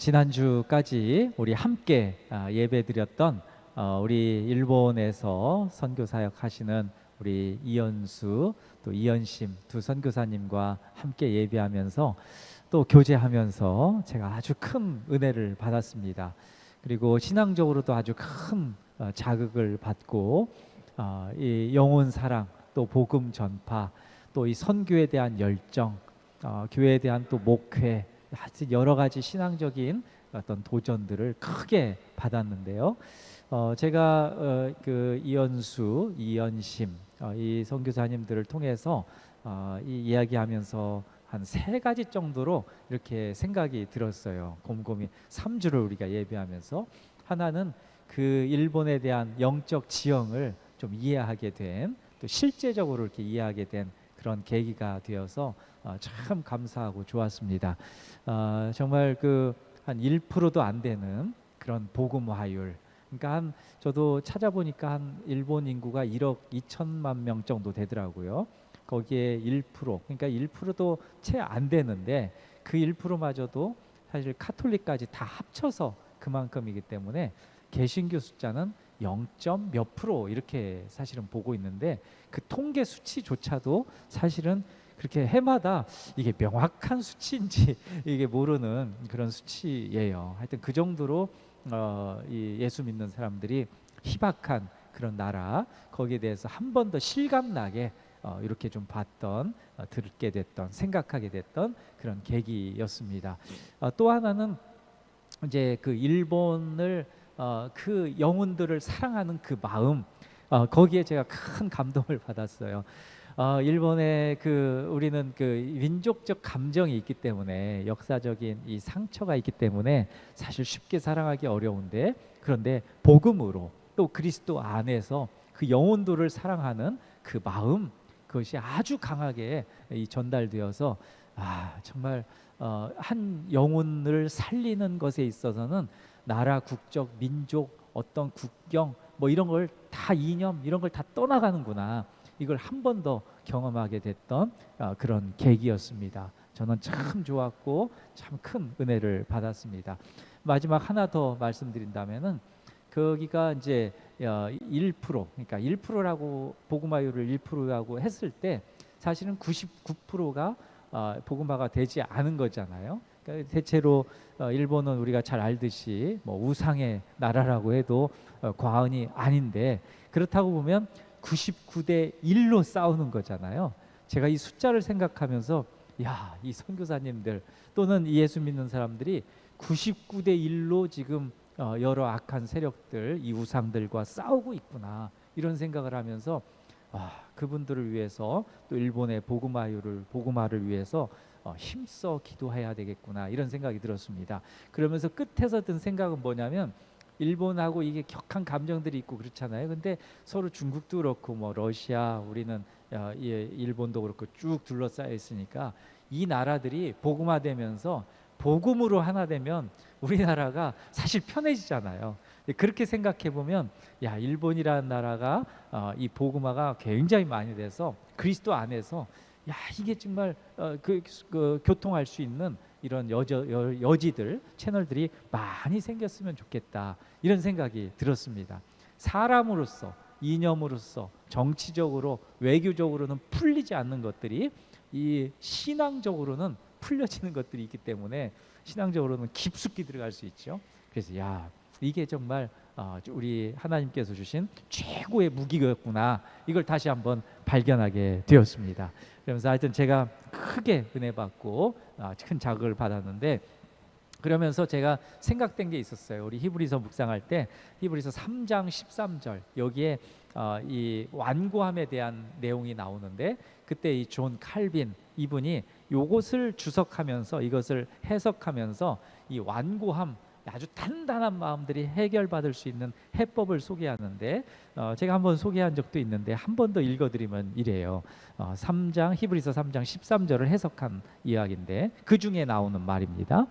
지난주까지 우리 함께 예배드렸던 우리 일본에서 선교 사역 하시는 우리 이연수 또 이연심 두 선교사님과 함께 예배하면서 또 교제하면서 제가 아주 큰 은혜를 받았습니다. 그리고 신앙적으로도 아주 큰 자극을 받고 이 영혼 사랑 또 복음 전파 또 이 선교에 대한 열정 교회에 대한 또 목회 아주 여러 가지 신앙적인 어떤 도전들을 크게 받았는데요. 제가 그 이연수, 이연심 이 선교사님들을 통해서 이 이야기하면서 한 3가지 정도로 이렇게 생각이 들었어요. 곰곰이 3주를 우리가 예배하면서 하나는 그 일본에 대한 영적 지형을 좀 이해하게 된, 또 실제적으로 이렇게 이해하게 된 그런 계기가 되어서 참 감사하고 좋았습니다. 정말 그 한 1%도 안 되는 그런 복음화율. 그러니까 저도 찾아보니까 한 일본 인구가 1억 2천만 명 정도 되더라고요. 거기에 1%, 그러니까 1%도 채 안 되는데 그 1%마저도 사실 카톨릭까지 다 합쳐서 그만큼이기 때문에 개신교 숫자는 0. 몇 프로 이렇게 사실은 보고 있는데 그 통계 수치조차도 사실은 그렇게 해마다 이게 명확한 수치인지 이게 모르는 그런 수치예요. 하여튼 그 정도로 이 예수 믿는 사람들이 희박한 그런 나라, 거기에 대해서 한 번 더 실감나게 이렇게 좀 봤던, 듣게 됐던, 생각하게 됐던 그런 계기였습니다. 또 하나는 이제 그 일본을 그 영혼들을 사랑하는 그 마음, 거기에 제가 큰 감동을 받았어요. 일본의 그 우리는 그 민족적 감정이 있기 때문에, 역사적인 이 상처가 있기 때문에 사실 쉽게 사랑하기 어려운데, 그런데 복음으로 또 그리스도 안에서 그 영혼들을 사랑하는 그 마음, 그것이 아주 강하게 이 전달되어서 정말 한 영혼을 살리는 것에 있어서는 나라, 국적, 민족, 어떤 국경 뭐 이런 걸 다, 이념 이런 걸 다 떠나가는구나, 이걸 한 번 더 경험하게 됐던 그런 계기였습니다. 저는 참 좋았고 참 큰 은혜를 받았습니다. 마지막 하나 더 말씀드린다면은, 거기가 이제 1%, 그러니까 1%라고 복음화율을 1%라고 했을 때 사실은 99%가 복음화가 되지 않은 거잖아요. 그러니까 대체로 일본은 우리가 잘 알듯이 뭐 우상의 나라라고 해도 과언이 아닌데, 그렇다고 보면 99대 1로 싸우는 거잖아요. 제가 이 숫자를 생각하면서 이 선교사님들 또는 예수 믿는 사람들이 99대 1로 지금 여러 악한 세력들, 이 우상들과 싸우고 있구나, 이런 생각을 하면서 그분들을 위해서 또 일본의 복음화를 위해서 힘써 기도해야 되겠구나, 이런 생각이 들었습니다. 그러면서 끝에서 든 생각은 뭐냐면, 일본하고 이게 격한 감정들이 있고 그렇잖아요. 근데 서로 중국도 그렇고 뭐 러시아, 우리는 일본도 그렇고 쭉 둘러싸여 있으니까 이 나라들이 복음화되면서 복음으로 하나 되면 우리나라가 사실 편해지잖아요. 그렇게 생각해 보면 일본이라는 나라가 이 복음화가 굉장히 많이 돼서 그리스도 안에서 이게 정말 그 교통할 수 있는 이런 여지들, 채널들이 많이 생겼으면 좋겠다, 이런 생각이 들었습니다. 사람으로서, 이념으로서, 정치적으로, 외교적으로는 풀리지 않는 것들이 이 신앙적으로는 풀려지는 것들이 있기 때문에 신앙적으로는 깊숙이 들어갈 수 있죠. 그래서 이게 정말 우리 하나님께서 주신 최고의 무기였구나, 이걸 다시 한번 발견하게 되었습니다. 그러면서 하여튼 제가 크게 은혜 받고 큰 자극을 받았는데, 그러면서 제가 생각된 게 있었어요. 우리 히브리서 묵상할 때 히브리서 3장 13절 여기에 이 완고함에 대한 내용이 나오는데, 그때 이 존 칼빈 이분이 요것을 주석하면서, 이것을 해석하면서 이 완고함, 아주 단단한 마음들이 해결받을 수 있는 해법을 소개하는데, 제가 한번 소개한 적도 있는데 한 번 더 읽어드리면 이래요. 히브리서 3장 13절을 해석한 이야기인데 그 중에 나오는 말입니다.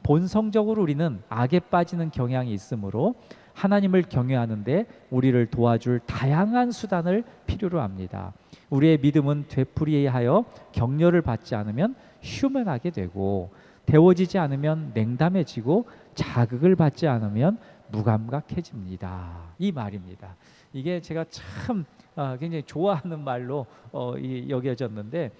본성적으로 우리는 악에 빠지는 경향이 있으므로 하나님을 경외하는데 우리를 도와줄 다양한 수단을 필요로 합니다. 우리의 믿음은 되풀이하여 격려를 받지 않으면 휴면하게 되고, 데워지지 않으면 냉담해지고 자극을 받지 않으면 무감각해집니다. 이 말입니다. 이게 제가 참 굉장히 좋아하는 말로 여겨졌는데,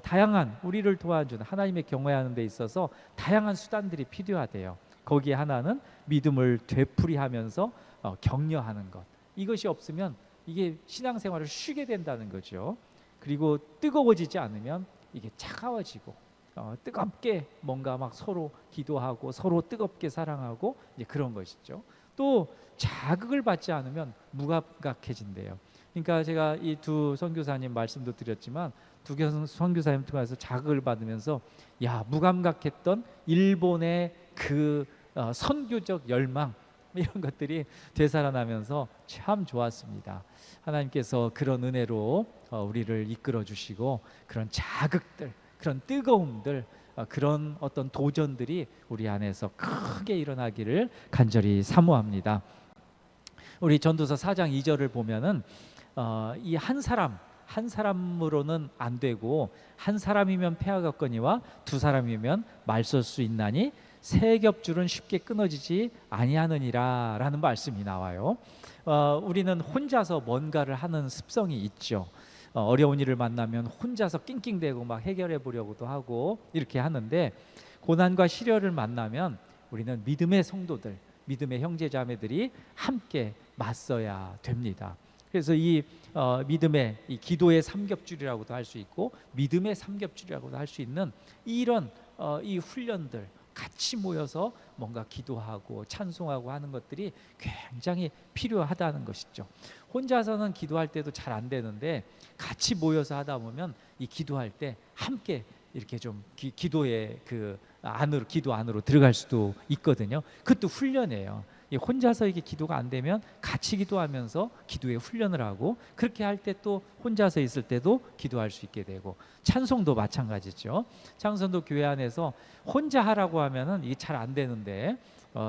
다양한 우리를 도와주는 하나님의 경외하는 데 있어서 다양한 수단들이 필요하대요. 거기에 하나는 믿음을 되풀이하면서 격려하는 것. 이것이 없으면 이게 신앙생활을 쉬게 된다는 거죠. 그리고 뜨거워지지 않으면 이게 차가워지고 뜨겁게 뭔가 막 서로 기도하고 서로 뜨겁게 사랑하고 이제 그런 것이죠. 또 자극을 받지 않으면 무감각해진대요. 그러니까 제가 이 두 선교사님 말씀도 드렸지만 두 선교사님 통해서 자극을 받으면서 무감각했던 일본의 그 선교적 열망 이런 것들이 되살아나면서 참 좋았습니다. 하나님께서 그런 은혜로 우리를 이끌어 주시고 그런 자극들, 그런 뜨거움들, 그런 어떤 도전들이 우리 안에서 크게 일어나기를 간절히 사모합니다. 우리 전도서 4장 2절을 보면은 이 한 사람으로는 안 되고 한 사람이면 패하겠거니와 두 사람이면 말설 수 있나니 세 겹줄은 쉽게 끊어지지 아니하느니라 라는 말씀이 나와요. 우리는 혼자서 뭔가를 하는 습성이 있죠. 어려운 일을 만나면 혼자서 낑낑대고 막 해결해 보려고도 하고 이렇게 하는데, 고난과 시련을 만나면 우리는 믿음의 성도들, 믿음의 형제자매들이 함께 맞서야 됩니다. 그래서 이 믿음의 이 기도의 삼겹줄이라고도 할 수 있고 믿음의 삼겹줄이라고도 할 수 있는 이런 이 훈련들, 같이 모여서 뭔가 기도하고 찬송하고 하는 것들이 굉장히 필요하다는 것이죠. 혼자서는 기도할 때도 잘 안 되는데 같이 모여서 하다 보면 이 기도할 때 함께 이렇게 좀 기도의 기도 안으로 들어갈 수도 있거든요. 그것도 훈련이에요. 혼자서 이게 기도가 안 되면 같이 기도하면서 기도의 훈련을 하고, 그렇게 할 때 또 혼자서 있을 때도 기도할 수 있게 되고, 찬송도 마찬가지죠. 찬송도 교회 안에서 혼자 하라고 하면은 이게 잘 안 되는데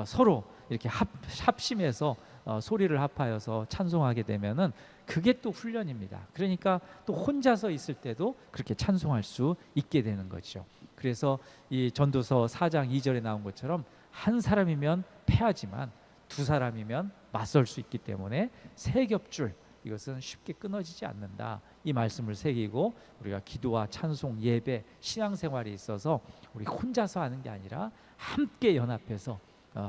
서로 이렇게 합심해서 소리를 합하여서 찬송하게 되면은 그게 또 훈련입니다. 그러니까 또 혼자서 있을 때도 그렇게 찬송할 수 있게 되는 거죠. 그래서 이 전도서 4장 2절에 나온 것처럼 한 사람이면 패하지만 두 사람이면 맞설 수 있기 때문에 세 겹줄, 이것은 쉽게 끊어지지 않는다. 이 말씀을 새기고 우리가 기도와 찬송, 예배, 신앙생활에 있어서 우리 혼자서 하는 게 아니라 함께 연합해서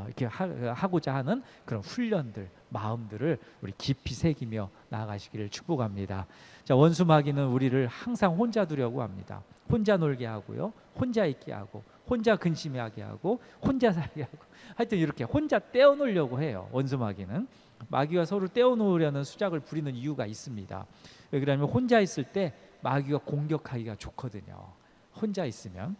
이렇게 하고자 하는 그런 훈련들, 마음들을 우리 깊이 새기며 나아가시기를 축복합니다. 자, 원수 마귀는 우리를 항상 혼자 두려고 합니다. 혼자 놀게 하고요, 혼자 있게 하고, 혼자 근심하게 하고, 혼자 살게 하고, 하여튼 이렇게 혼자 떼어놓으려고 해요. 원수 마귀는 마귀가 서로 떼어놓으려는 수작을 부리는 이유가 있습니다. 왜 그러냐면 혼자 있을 때 마귀가 공격하기가 좋거든요. 혼자 있으면.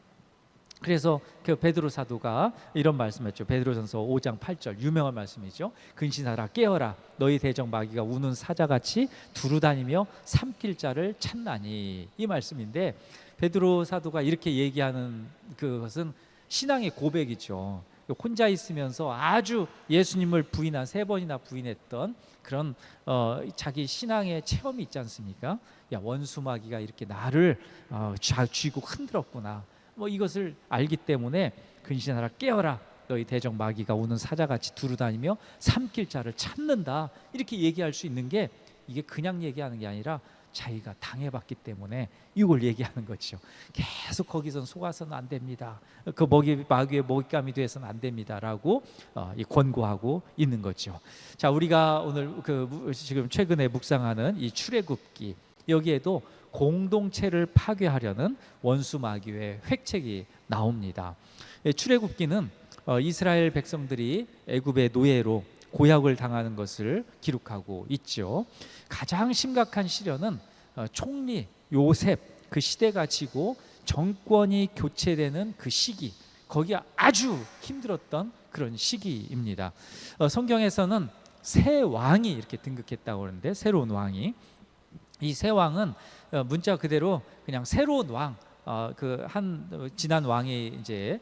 그래서 그 베드로 사도가 이런 말씀했죠. 베드로전서 5장 8절, 유명한 말씀이죠. 근신하라, 깨어라, 너희 대적 마귀가 우는 사자같이 두루다니며 삼킬 자를 찾나니, 이 말씀인데, 베드로 사도가 이렇게 얘기하는 그것은 신앙의 고백이죠. 혼자 있으면서 아주 예수님을 부인한 3번이나 부인했던 그런 자기 신앙의 체험이 있지 않습니까? 원수 마귀가 이렇게 나를 쥐고 흔들었구나, 이것을 알기 때문에 근신하라, 깨어라, 너희 대적 마귀가 우는 사자같이 두루다니며 삼킬 자를 찾는다, 이렇게 얘기할 수 있는 게, 이게 그냥 얘기하는 게 아니라 자기가 당해봤기 때문에 이걸 얘기하는 거죠. 계속 거기선 속아서는 안 됩니다. 그 마귀의 먹잇감이 되어서는 안 됩니다라고 권고하고 있는 거죠. 자, 우리가 오늘 지금 최근에 묵상하는 이 출애굽기, 여기에도 공동체를 파괴하려는 원수 마귀의 획책이 나옵니다. 출애굽기는 이스라엘 백성들이 애굽의 노예로 고역을 당하는 것을 기록하고 있죠. 가장 심각한 시련은 총리 요셉 그 시대가 지고 정권이 교체되는 그 시기, 거기가 아주 힘들었던 그런 시기입니다. 성경에서는 새 왕이 이렇게 등극했다고 하는데, 새로운 왕이, 이 새 왕은 문자 그대로 그냥 새로운 왕, 지난 왕이 이제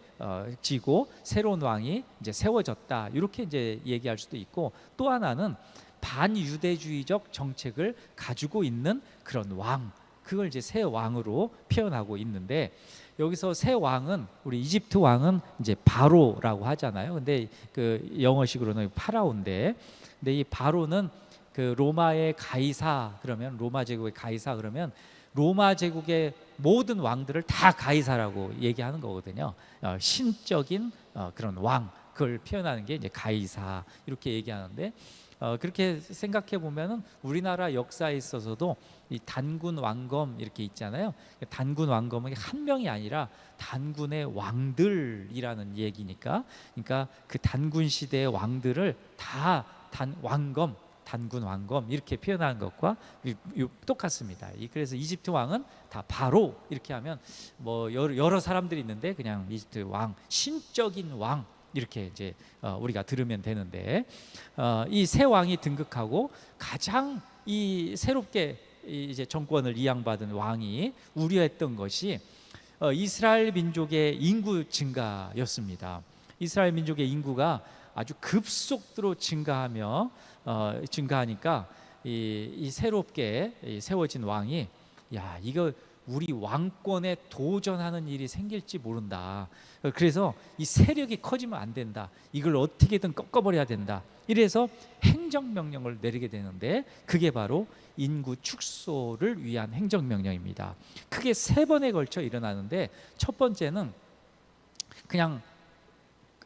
지고 새로운 왕이 이제 세워졌다, 이렇게 이제 얘기할 수도 있고, 또 하나는 반유대주의적 정책을 가지고 있는 그런 왕, 그걸 이제 새 왕으로 표현하고 있는데, 여기서 새 왕은 우리 이집트 왕은 이제 바로라고 하잖아요. 근데 그 영어식으로는 파라오인데, 근데 이 바로는 그 로마의 가이사, 그러면 로마 제국의 가이사, 그러면 로마 제국의 모든 왕들을 다 가이사라고 얘기하는 거거든요. 신적인 그런 왕, 그걸 표현하는 게 이제 가이사 이렇게 얘기하는데, 그렇게 생각해 보면은 우리나라 역사에 있어서도 이 단군 왕검 이렇게 있잖아요. 단군 왕검은 한 명이 아니라 단군의 왕들이라는 얘기니까, 그러니까 그 단군 시대의 왕들을 다 왕검, 단군 왕검 이렇게 표현하는 것과 똑같습니다. 그래서 이집트 왕은 다 바로 이렇게 하면 뭐 여러 사람들이 있는데 그냥 이집트 왕, 신적인 왕 이렇게 이제 우리가 들으면 되는데, 이 새 왕이 등극하고 가장 이 새롭게 이제 정권을 이양받은 왕이 우려했던 것이 이스라엘 민족의 인구 증가였습니다. 이스라엘 민족의 인구가 아주 급속도로 증가하니까 이 새롭게 세워진 왕이, 야, 이거 우리 왕권에 도전하는 일이 생길지 모른다. 그래서 이 세력이 커지면 안 된다. 이걸 어떻게든 꺾어버려야 된다. 이래서 행정명령을 내리게 되는데, 그게 바로 인구 축소를 위한 행정명령입니다. 크게 3번에 걸쳐 일어나는데, 첫 번째는 그냥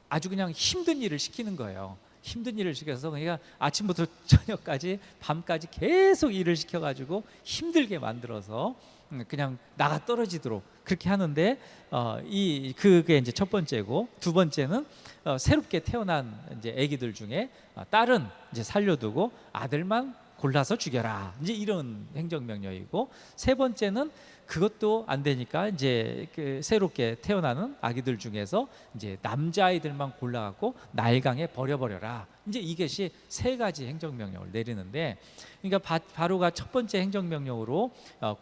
아주 그냥 힘든 일을 시키는 거예요. 힘든 일을 시켜서 그러니까 아침부터 저녁까지 밤까지 계속 일을 시켜가지고 힘들게 만들어서 그냥 나가 떨어지도록 그렇게 하는데, 그게 이제 첫 번째고, 두 번째는 새롭게 태어난 이제 아기들 중에 딸은 이제 살려두고 아들만 골라서 죽여라, 이제 이런 행정명령이고, 세 번째는 그것도 안 되니까 이제 그 새롭게 태어나는 아기들 중에서 이제 남자아이들만 골라갖고 날강에 버려버려라, 이제 이것이 3가지 행정명령을 내리는데, 그러니까 바로가 첫 번째 행정명령으로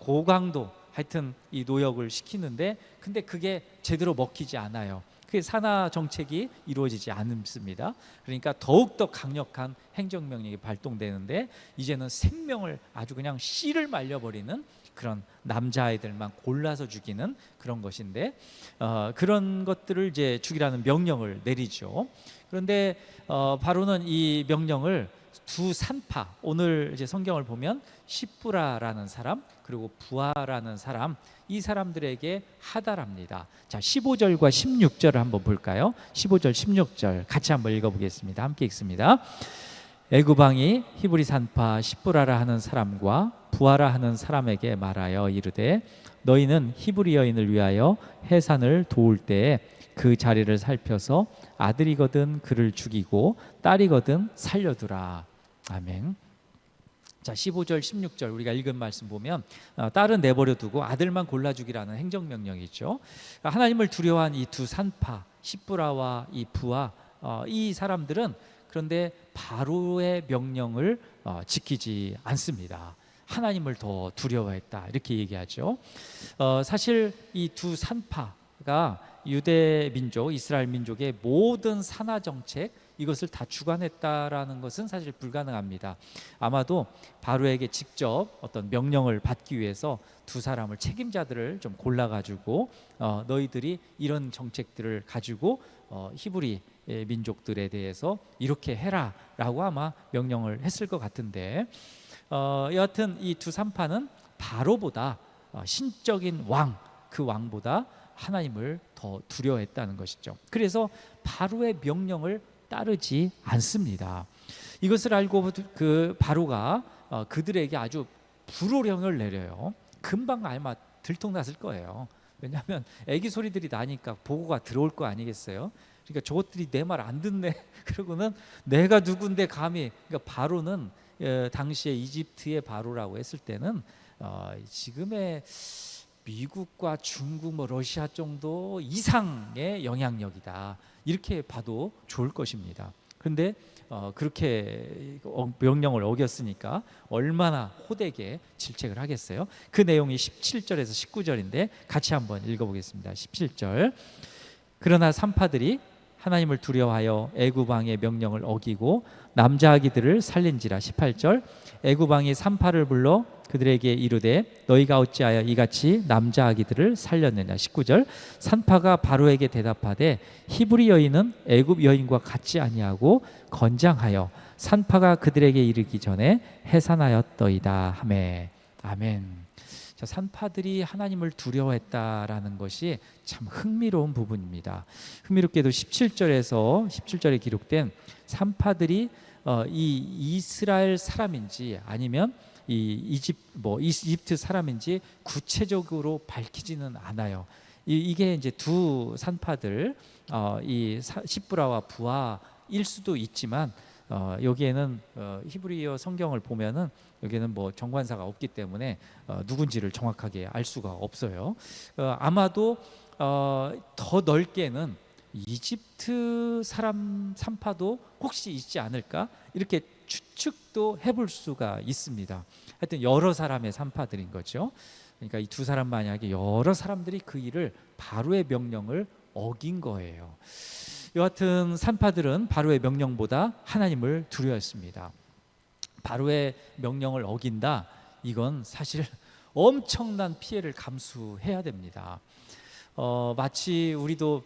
고강도 하여튼 이 노역을 시키는데, 근데 그게 제대로 먹히지 않아요. 그 산하 정책이 이루어지지 않습니다. 그러니까 더욱더 강력한 행정명령이 발동되는데, 이제는 생명을 아주 그냥 씨를 말려버리는 그런 남자아이들만 골라서 죽이는 그런 것인데, 그런 것들을 이제 죽이라는 명령을 내리죠. 그런데 바로는 이 명령을 두 산파, 오늘 이제 성경을 보면 시브라라는 사람 그리고 부하라는 사람, 이 사람들에게 하달합니다. 자, 15절과 16절을 한번 볼까요? 15절 16절 같이 한번 읽어보겠습니다. 함께 읽습니다. 애굽 왕이 히브리 산파 시브라라 하는 사람과 부하라 하는 사람에게 말하여 이르되, 너희는 히브리 여인을 위하여 해산을 도울 때에 그 자리를 살펴서 아들이거든 그를 죽이고 딸이거든 살려두라. 아멘. 자, 15절 16절 우리가 읽은 말씀 보면 딸은 내버려 두고 아들만 골라 죽이라는 행정명령이죠. 하나님을 두려워한 이 두 산파 시브라와 이 부하, 이 사람들은 그런데 바로의 명령을 지키지 않습니다. 하나님을 더 두려워했다, 이렇게 얘기하죠. 사실 이 두 산파가 유대 민족, 이스라엘 민족의 모든 산하 정책, 이것을 다 주관했다라는 것은 사실 불가능합니다. 아마도 바로에게 직접 어떤 명령을 받기 위해서 두 사람을, 책임자들을 좀 골라가지고 너희들이 이런 정책들을 가지고 히브리 민족들에 대해서 이렇게 해라라고 아마 명령을 했을 것 같은데, 여하튼 이 두 산파는 바로보다 신적인 왕, 그 왕보다 하나님을 더 두려워했다는 것이죠. 그래서 바로의 명령을 따르지 않습니다. 이것을 알고 그 바로가 그들에게 아주 불호령을 내려요. 금방 아마 들통났을 거예요. 왜냐하면 애기 소리들이 나니까 보고가 들어올 거 아니겠어요? 그러니까 저것들이 내 말 안 듣네. 그러고는 내가 누군데 감히. 그러니까 바로는 당시에 이집트의 바로라고 했을 때는 지금의 미국과 중국, 러시아 정도 이상의 영향력이다, 이렇게 봐도 좋을 것입니다. 그런데 그렇게 명령을 어겼으니까 얼마나 호되게 질책을 하겠어요. 그 내용이 17절에서 19절인데 같이 한번 읽어보겠습니다. 17절. 그러나 산파들이 하나님을 두려워하여 애굽 왕의 명령을 어기고 남자 아기들을 살린지라. 18절 애굽 왕이 산파를 불러 그들에게 이르되 너희가 어찌하여 이같이 남자 아기들을 살렸느냐. 19절 산파가 바로에게 대답하되 히브리 여인은 애굽 여인과 같지 아니하고 건장하여 산파가 그들에게 이르기 전에 해산하였더이다 하매. 아멘. 자, 산파들이 하나님을 두려워했다라는 것이 참 흥미로운 부분입니다. 흥미롭게도 17절에 기록된 산파들이 이 이스라엘 사람인지 아니면 이 이집트 사람인지 구체적으로 밝히지는 않아요. 이게 이제 두 산파들, 이 시브라와 부하일 수도 있지만 여기에는 히브리어 성경을 보면은 여기에는 뭐 정관사가 없기 때문에 누군지를 정확하게 알 수가 없어요. 아마도 더 넓게는 이집트 사람 산파도 혹시 있지 않을까 이렇게 추측도 해볼 수가 있습니다. 하여튼 여러 사람의 산파들인 거죠. 그러니까 이 두 사람 만약에 여러 사람들이 그 일을 바로의 명령을 어긴 거예요. 여하튼 산파들은 바로의 명령보다 하나님을 두려워했습니다. 바로의 명령을 어긴다, 이건 사실 엄청난 피해를 감수해야 됩니다. 마치 우리도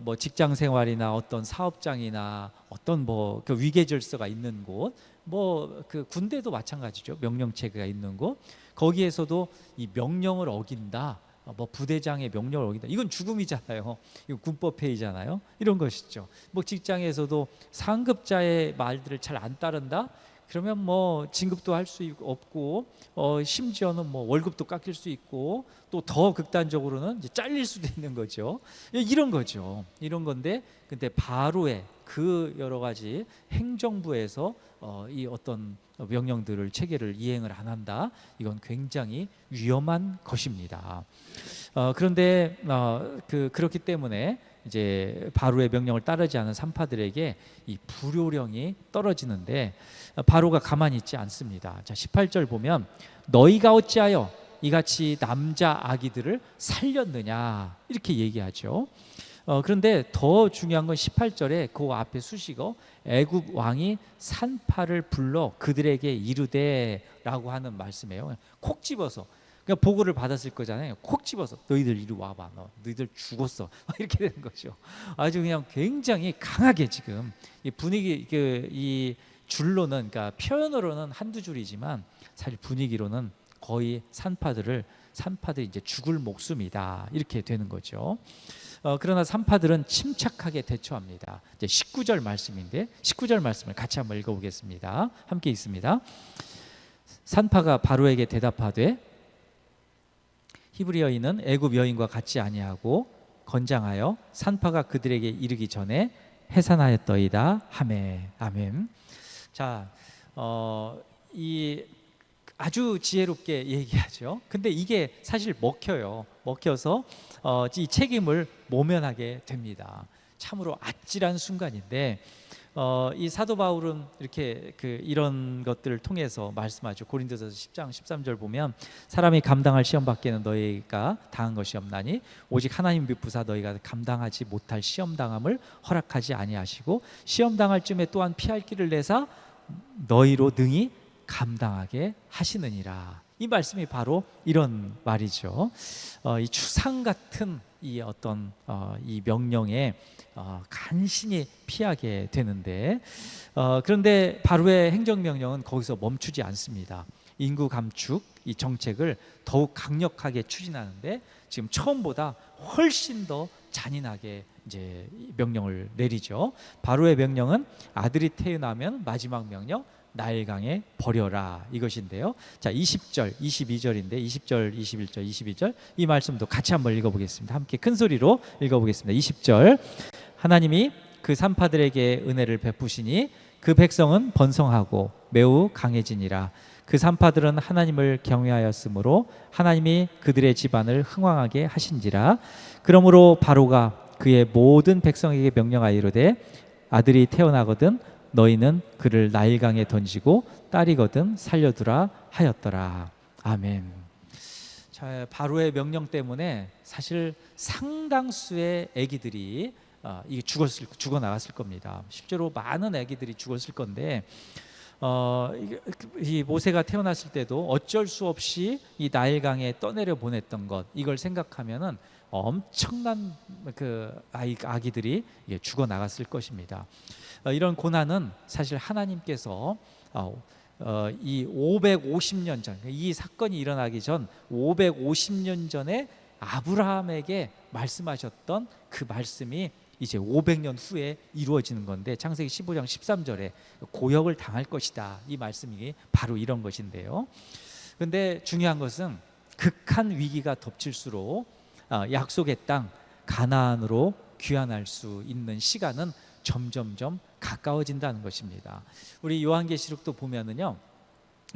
뭐 직장 생활이나 어떤 사업장이나 어떤 그 위계 질서가 있는 곳, 뭐 그 군대도 마찬가지죠. 명령체계가 있는 곳, 거기에서도 이 명령을 어긴다, 뭐 부대장의 명령을 어긴다, 이건 죽음이잖아요. 이거 군법회의잖아요. 이런 것이죠. 뭐 직장에서도 상급자의 말들을 잘 안 따른다, 그러면 뭐 진급도 할 수 없고 심지어는 뭐 월급도 깎일 수 있고 또 더 극단적으로는 이제 잘릴 수도 있는 거죠. 이런 거죠. 이런 건데 근데 바로의 그 여러 가지 행정부에서 이 어떤 명령들을 체계를 이행을 안 한다, 이건 굉장히 위험한 것입니다. 그런데 그렇기 때문에 이제 바로의 명령을 따르지 않은 산파들에게 이 불효령이 떨어지는데 바로가 가만히 있지 않습니다. 자, 18절 보면 너희가 어찌하여 이같이 남자 아기들을 살렸느냐 이렇게 얘기하죠. 그런데 더 중요한 건 18절에 그 앞에 수식어 애굽 왕이 산파를 불러 그들에게 이르되라고 하는 말씀이에요. 콕 집어서 그냥 보고를 받았을 거잖아요. 콕 집어서 너희들 이리 와봐, 너희들 죽었어, 이렇게 되는 거죠. 아주 그냥 굉장히 강하게 지금 이 분위기, 이 줄로는, 그러니까 표현으로는 한두 줄이지만 사실 분위기로는 거의 산파들이 이제 죽을 목숨이다 이렇게 되는 거죠. 그러나 산파들은 침착하게 대처합니다. 이제 19절 말씀인데 19절 말씀을 같이 한번 읽어보겠습니다. 함께 있습니다. 산파가 바로에게 대답하되 히브리 여인은 애굽 여인과 같지 아니하고 건장하여 산파가 그들에게 이르기 전에 해산하였더이다 하매. 아멘. 자, 이 아주 지혜롭게 얘기하죠. 근데 이게 사실 먹혀서 이 책임을 모면하게 됩니다. 참으로 아찔한 순간인데 이 사도 바울은 이렇게 이런 것들을 통해서 말씀하죠. 고린도서 10장 13절 보면 사람이 감당할 시험 밖에는 너희가 당한 것이 없나니 오직 하나님 비부사 너희가 감당하지 못할 시험 당함을 허락하지 아니하시고 시험 당할 쯤에 또한 피할 길을 내사 너희로 능히 감당하게 하시느니라. 이 말씀이 바로 이런 말이죠. 이 추상 같은 이 어떤 이 명령에 간신히 피하게 되는데 그런데 바로의 행정명령은 거기서 멈추지 않습니다. 인구 감축 이 정책을 더욱 강력하게 추진하는데 지금 처음보다 훨씬 더 잔인하게 이제 명령을 내리죠. 바로의 명령은 아들이 태어나면 마지막 명령 나일강에 버려라 이것인데요. 자, 20절, 22절인데 20절, 21절, 22절 이 말씀도 같이 한번 읽어보겠습니다. 함께 큰 소리로 읽어보겠습니다. 20절 하나님이 그 산파들에게 은혜를 베푸시니 그 백성은 번성하고 매우 강해지니라. 그 산파들은 하나님을 경외하였으므로 하나님이 그들의 집안을 흥왕하게 하신지라. 그러므로 바로가 그의 모든 백성에게 명령하여 이르되 아들이 태어나거든 너희는 그를 나일강에 던지고 딸이거든 살려두라 하였더라. 아멘. 자, 바로의 명령 때문에 사실 상당수의 아기들이 이게 죽어 나갔을 겁니다. 실제로 많은 아기들이 죽었을 건데 이 모세가 태어났을 때도 어쩔 수 없이 이 나일강에 떠내려 보냈던 것, 이걸 생각하면은 엄청난 그 아기들이 죽어 나갔을 것입니다. 이런 고난은 사실 하나님께서 이 550년 전, 이 사건이 일어나기 전 550년 전에 아브라함에게 말씀하셨던 그 말씀이 이제 500년 후에 이루어지는 건데, 창세기 15장 13절에 고역을 당할 것이다, 이 말씀이 바로 이런 것인데요. 근데 중요한 것은 극한 위기가 덮칠수록 약속의 땅 가나안으로 귀환할 수 있는 시간은 점점점 가까워진다는 것입니다. 우리 요한계시록도 보면은요,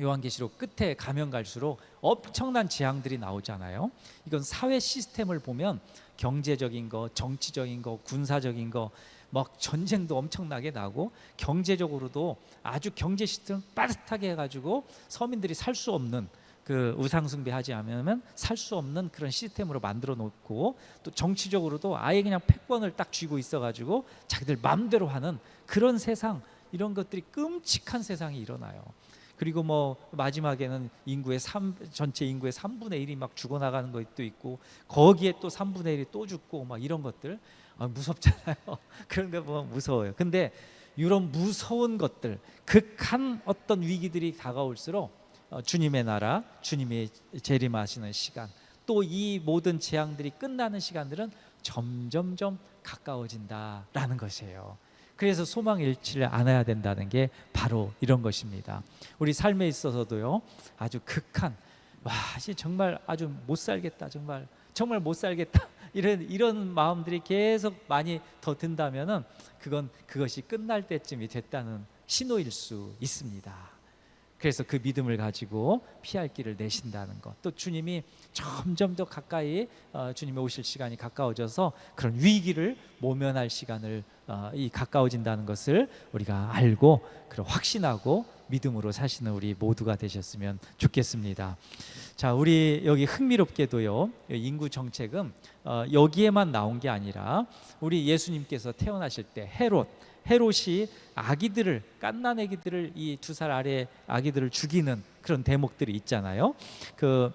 요한계시록 끝에 가면 갈수록 엄청난 재앙들이 나오잖아요. 이건 사회 시스템을 보면 경제적인 거, 정치적인 거, 군사적인 거, 막 전쟁도 엄청나게 나고, 경제적으로도 아주 경제 시스템을 빠듯하게 해가지고 서민들이 살 수 없는, 그 우상숭배하지 않으면 살 수 없는 그런 시스템으로 만들어 놓고, 또 정치적으로도 아예 그냥 패권을 딱 쥐고 있어가지고 자기들 마음대로 하는 그런 세상, 이런 것들이 끔찍한 세상이 일어나요. 그리고 뭐 마지막에는 전체 인구의 3분의 1이 막 죽어나가는 것도 있고, 거기에 또 3분의 1이 또 죽고, 막 이런 것들 무섭잖아요. 그런 거 보면 무서워요. 근데 이런 무서운 것들, 극한 어떤 위기들이 다가올수록 주님의 나라, 주님이 재림하시는 시간, 또 이 모든 재앙들이 끝나는 시간들은 점점점 가까워진다라는 것이에요. 그래서 소망 잃지를 않아야 된다는 게 바로 이런 것입니다. 우리 삶에 있어서도요, 아주 극한, 정말 아주 못 살겠다, 정말 못 살겠다, 이런 마음들이 계속 많이 더 든다면은 그것이 끝날 때쯤이 됐다는 신호일 수 있습니다. 그래서 그 믿음을 가지고 피할 길을 내신다는 것, 또 주님이 점점 더 가까이 주님이 오실 시간이 가까워져서 그런 위기를 모면할 시간을 가까워진다는 것을 우리가 알고, 그리고 확신하고 믿음으로 사시는 우리 모두가 되셨으면 좋겠습니다. 자, 우리 여기 흥미롭게도요, 인구 정책은 여기에만 나온 게 아니라 우리 예수님께서 태어나실 때 헤롯이 아기들을, 갓난 아기들을, 이 2살 아래 아기들을 죽이는 그런 대목들이 있잖아요. 그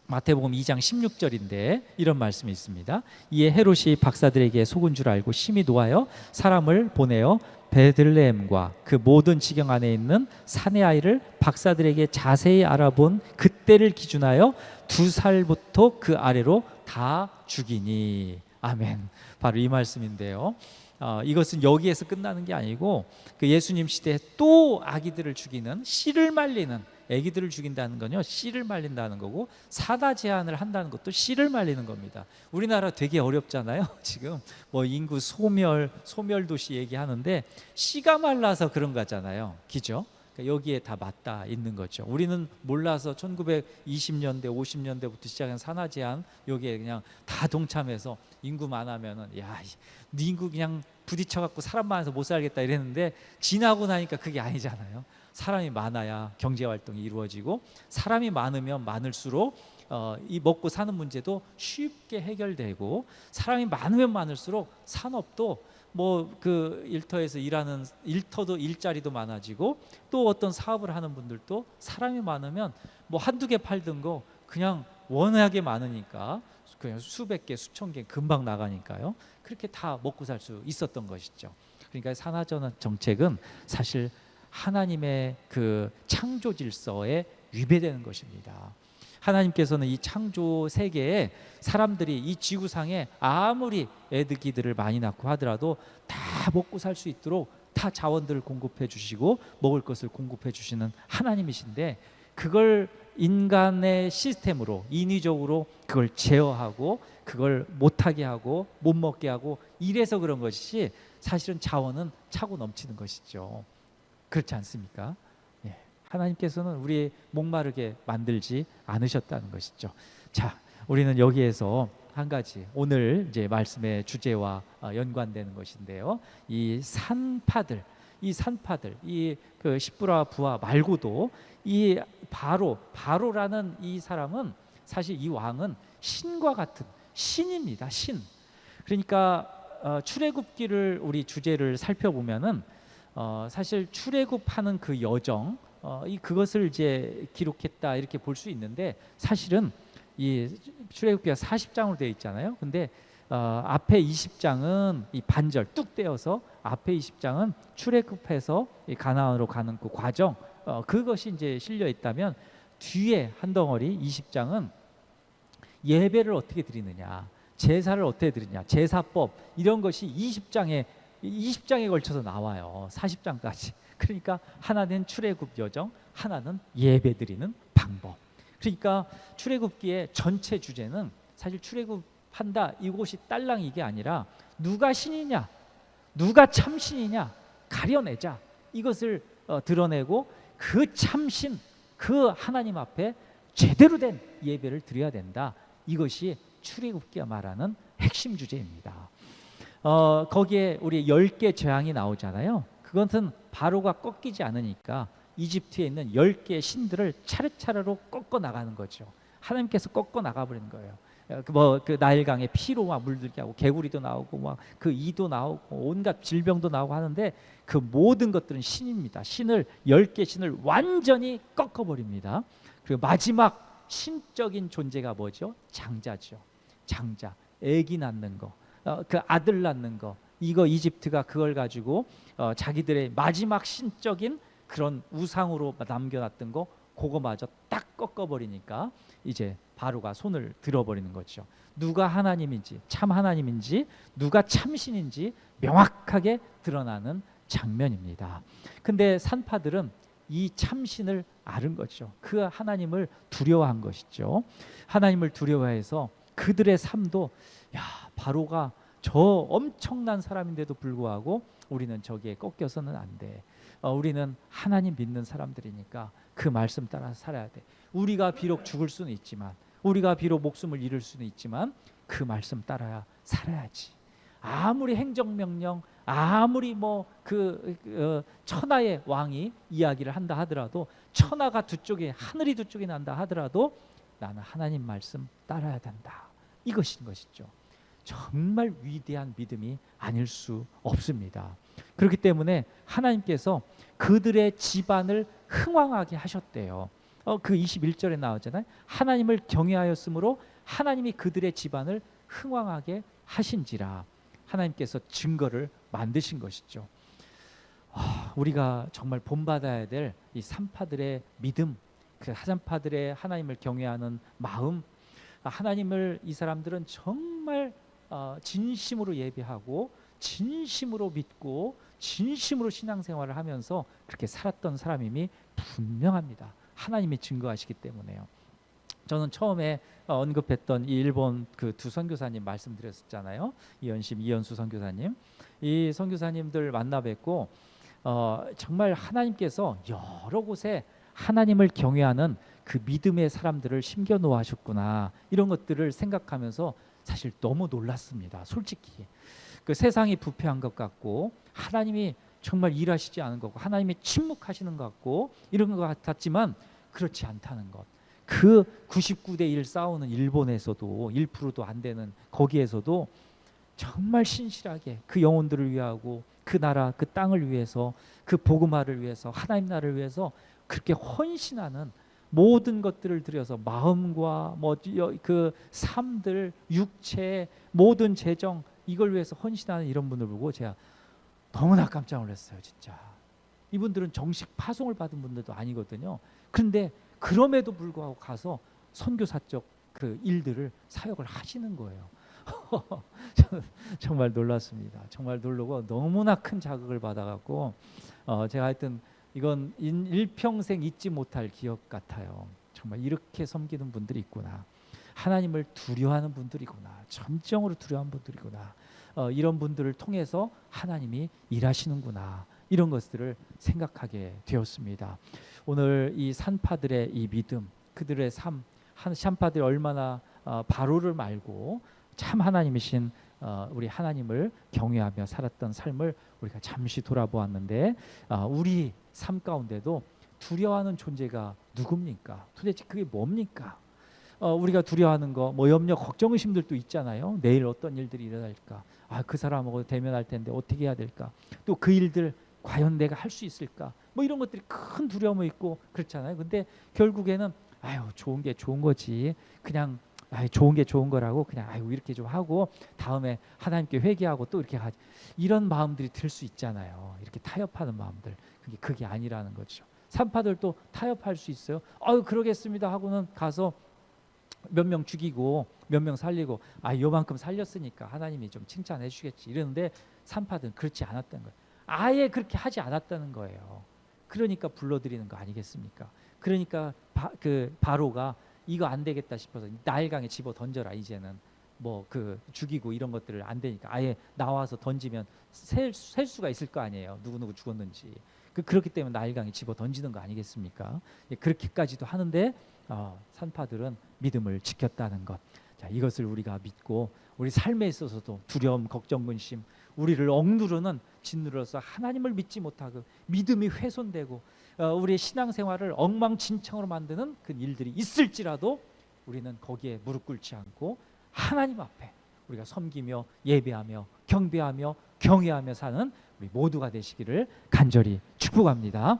마태복음 2장 16절인데 이런 말씀이 있습니다. 이에 헤롯이 박사들에게 속은 줄 알고 심히 노하여 사람을 보내어 베들레헴과 그 모든 지경 안에 있는 사내 아이를 박사들에게 자세히 알아본 그때를 기준하여 2살부터 그 아래로 다 죽이니. 아멘. 바로 이 말씀인데요. 이것은 여기에서 끝나는 게 아니고, 그 예수님 시대에 또 아기들을 죽이는, 씨를 말리는, 아기들을 죽인다는 건요, 씨를 말린다는 거고, 사다 제한을 한다는 것도 씨를 말리는 겁니다. 우리나라 되게 어렵잖아요. 지금 뭐 인구 소멸 도시 얘기하는데 씨가 말라서 그런 거잖아요. 그죠? 여기에 다 맞닿아 있는 거죠. 우리는 몰라서 1920년대 50년대부터 시작한 산하 제한, 여기에 그냥 다 동참해서 인구 많으면은 네 인구 그냥 부딪혀갖고 사람 많아서 못 살겠다 이랬는데, 지나고 나니까 그게 아니잖아요. 사람이 많아야 경제 활동이 이루어지고, 사람이 많으면 많을수록 이 먹고 사는 문제도 쉽게 해결되고, 사람이 많으면 많을수록 산업도 뭐 그 일터도 일자리도 많아지고, 또 어떤 사업을 하는 분들도 사람이 많으면 뭐 한두 개 팔던 거 그냥 워낙에 많으니까 그냥 수백 개, 수천 개 금방 나가니까요. 그렇게 다 먹고 살 수 있었던 것이죠. 그러니까 산하전 정책은 사실 하나님의 그 창조 질서에 위배되는 것입니다. 하나님께서는 이 창조 세계에 사람들이 이 지구상에 아무리 애기들을 많이 낳고 하더라도 다 먹고 살 수 있도록 다 자원들을 공급해 주시고 먹을 것을 공급해 주시는 하나님이신데, 그걸 인간의 시스템으로 인위적으로 그걸 제어하고, 그걸 못하게 하고, 못 먹게 하고, 이래서 그런 것이지, 사실은 자원은 차고 넘치는 것이죠. 그렇지 않습니까? 하나님께서는 우리 목마르게 만들지 않으셨다는 것이죠. 자, 우리는 여기에서 한 가지, 오늘 이제 말씀의 주제와 연관되는 것인데요, 이 산파들, 이 그 십부라 부하 말고도 이 바로라는 이 사람은, 사실 이 왕은 신과 같은 신입니다. 신. 그러니까 출애굽기를 우리 주제를 살펴보면은 사실 출애굽하는 그 여정, 그것을 이제 기록했다 이렇게 볼 수 있는데, 사실은 이 출애굽기가 40장으로 되어 있잖아요. 근데 앞에 20장은 이 반절 뚝 떼어서, 앞에 20장은 출애굽해서 이 가나안으로 가는 그 과정, 그것이 이제 실려 있다면, 뒤에 한 덩어리 20장은 예배를 어떻게 드리느냐, 제사를 어떻게 드리냐, 제사법, 이런 것이 20장에 걸쳐서 나와요. 40장까지. 그러니까 하나는 출애굽 여정, 하나는 예배 드리는 방법. 그러니까 출애굽기의 전체 주제는 사실 출애굽한다, 이곳이 딸랑, 이게 아니라 누가 신이냐, 누가 참신이냐 가려내자, 이것을 드러내고 그 참신, 그 하나님 앞에 제대로 된 예배를 드려야 된다. 이것이 출애굽기가 말하는 핵심 주제입니다. 거기에 우리 10개 재앙이 나오잖아요. 그것은 바로가 꺾이지 않으니까 이집트에 있는 10개의 신들을 차례차례로 꺾어 나가는 거죠. 하나님께서 꺾어 나가 버리는 거예요. 그 나일강에 피로 막 물들게 하고, 개구리도 나오고 막 그 이도 나오고 온갖 질병도 나오고 하는데, 그 모든 것들은 신입니다. 10개 신을 완전히 꺾어 버립니다. 그리고 마지막 신적인 존재가 뭐죠? 장자죠. 장자, 아기 낳는 거, 그 아들 낳는 거, 이거 이집트가 그걸 가지고 자기들의 마지막 신적인 그런 우상으로 남겨놨던 거, 그거마저 딱 꺾어버리니까 이제 바로가 손을 들어버리는 거죠. 누가 하나님인지, 참 하나님인지, 누가 참신인지 명확하게 드러나는 장면입니다. 근데 산파들은 이 참신을 아는 거죠. 그 하나님을 두려워한 것이죠. 하나님을 두려워해서 그들의 삶도, 야, 바로가 저 엄청난 사람인데도 불구하고 우리는 저기에 꺾여서는 안 돼. 우리는 하나님 믿는 사람들이니까 그 말씀 따라 살아야 돼. 우리가 비록 죽을 수는 있지만, 우리가 비록 목숨을 잃을 수는 있지만 그 말씀 따라야 살아야지. 아무리 행정명령, 아무리 천하의 왕이 이야기를 한다 하더라도, 천하가 두 쪽에, 하늘이 두 쪽에 난다 하더라도 나는 하나님 말씀 따라야 된다. 이것인 것이죠. 정말 위대한 믿음이 아닐 수 없습니다. 그렇기 때문에 하나님께서 그들의 집안을 흥왕하게 하셨대요. 그 21절에 나오잖아요. 하나님을 경외하였으므로 하나님이 그들의 집안을 흥왕하게 하신지라. 하나님께서 증거를 만드신 것이죠. 우리가 정말 본받아야 될 이 산파들의 믿음, 그 산파들의 하나님을 경외하는 마음, 하나님을 이 사람들은 정말 진심으로 예배하고 진심으로 믿고 진심으로 신앙생활을 하면서 그렇게 살았던 사람임이 분명합니다. 하나님이 증거하시기 때문에요. 저는 처음에 언급했던 이 일본 그 두 선교사님 말씀드렸잖아요. 이현심, 이현수 선교사님. 이 선교사님들 만나 뵙고 정말 하나님께서 여러 곳에 하나님을 경외하는 그 믿음의 사람들을 심겨 놓으셨구나, 이런 것들을 생각하면서 사실 너무 놀랐습니다. 솔직히 그 세상이 부패한 것 같고, 하나님이 정말 일하시지 않은 것 같고, 하나님이 침묵하시는 것 같고, 이런 것 같았지만 그렇지 않다는 것. 그 99대 1 싸우는 일본에서도 1%도 안 되는 거기에서도 정말 신실하게 그 영혼들을 위하고, 그 나라, 그 땅을 위해서, 그 복음화를 위해서, 하나님 나라를 위해서 그렇게 헌신하는, 모든 것들을 들여서 마음과 그 삶들, 육체, 모든 재정, 이걸 위해서 헌신하는 이런 분들 보고 제가 너무나 깜짝 놀랐어요. 진짜 이분들은 정식 파송을 받은 분들도 아니거든요. 그런데 그럼에도 불구하고 가서 선교사적 그 일들을 사역을 하시는 거예요. 정말 놀랐습니다. 정말 놀라고 너무나 큰 자극을 받아갖고 제가 하여튼 이건 일평생 잊지 못할 기억 같아요. 정말 이렇게 섬기는 분들이 있구나, 하나님을 두려워하는 분들이구나, 점정으로 두려워하는 분들이구나, 이런 분들을 통해서 하나님이 일하시는구나, 이런 것들을 생각하게 되었습니다. 오늘 이 산파들의 이 믿음, 그들의 삶, 산파들이 얼마나 바로를 말고 참 하나님이신 우리 하나님을 경외하며 살았던 삶을 우리가 잠시 돌아보았는데, 우리 삶 가운데도 두려워하는 존재가 누굽니까? 도대체 그게 뭡니까? 우리가 두려워하는 거, 뭐 염려, 걱정, 의심들도 있잖아요. 내일 어떤 일들이 일어날까? 그 사람하고 대면할 텐데 어떻게 해야 될까? 또 그 일들 과연 내가 할 수 있을까? 뭐 이런 것들이 큰 두려움이 있고 그렇잖아요. 근데 결국에는 좋은 게 좋은 거지. 그냥 좋은 게 좋은 거라고 그냥 이렇게 좀 하고 다음에 하나님께 회개하고 또 이렇게 하지. 이런 마음들이 들 수 있잖아요. 이렇게 타협하는 마음들. 그게 아니라는 거죠. 산파들도 타협할 수 있어요. 그러겠습니다 하고는 가서 몇 명 죽이고 몇 명 살리고 요만큼 살렸으니까 하나님이 좀 칭찬해 주겠지 이러는데 산파들은 그렇지 않았던 거예요. 아예 그렇게 하지 않았다는 거예요. 그러니까 불러들이는 거 아니겠습니까? 그러니까 바로가 이거 안 되겠다 싶어서 나일강에 집어 던져라. 이제는 뭐 죽이고 이런 것들을 안 되니까 아예 나와서 던지면 셀 수가 있을 거 아니에요. 누구 죽었는지. 그렇기 때문에 나일강에 집어 던지는 거 아니겠습니까? 그렇게까지도 하는데 산파들은 믿음을 지켰다는 것. 자, 이것을 우리가 믿고 우리 삶에 있어서도 두려움, 걱정, 근심, 우리를 억누르는 짓누르서 하나님을 믿지 못하고 믿음이 훼손되고 우리의 신앙생활을 엉망진창으로 만드는 그 일들이 있을지라도 우리는 거기에 무릎 꿇지 않고 하나님 앞에 우리가 섬기며 예배하며 경배하며 경외하며 사는 우리 모두가 되시기를 간절히 축복합니다.